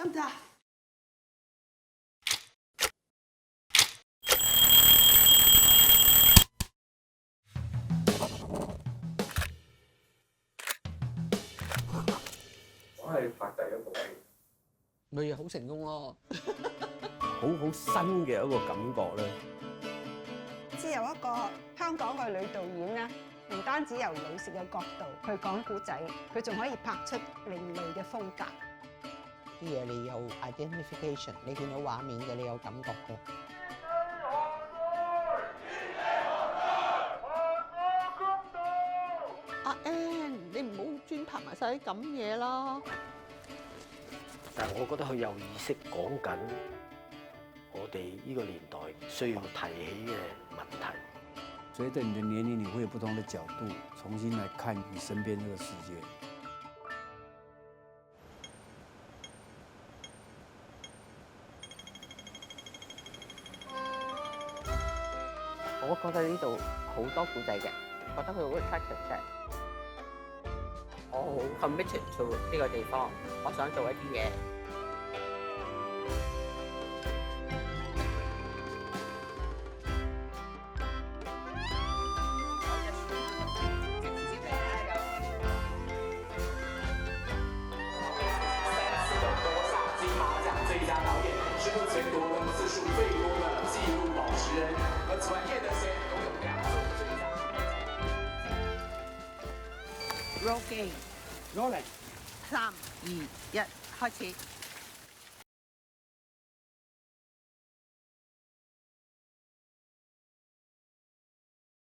得唔得啊？我係拍第一部戲，咪好成功咯！好新嘅一個感覺咧。只有一個香港嘅女導演咧，唔單止由女性嘅角度去講故仔，佢仲可以拍出另類嘅風格。啲嘢你有 identification， 你見到畫面嘅，你有感覺嘅。阿 Ann， 你唔好專拍埋晒啲咁嘢啦。但係我覺得佢有意識講緊我哋呢個年代需要提起嘅問題。隨着你的年齡，你會有不同的角度，重新來看你身邊這個世界。我覺得呢度好多古仔嘅，覺得佢好 attractive 嘅。我好 committed to 呢個地方，我想做一啲嘢。Roll game，攞嚟。 3、2、1，開始。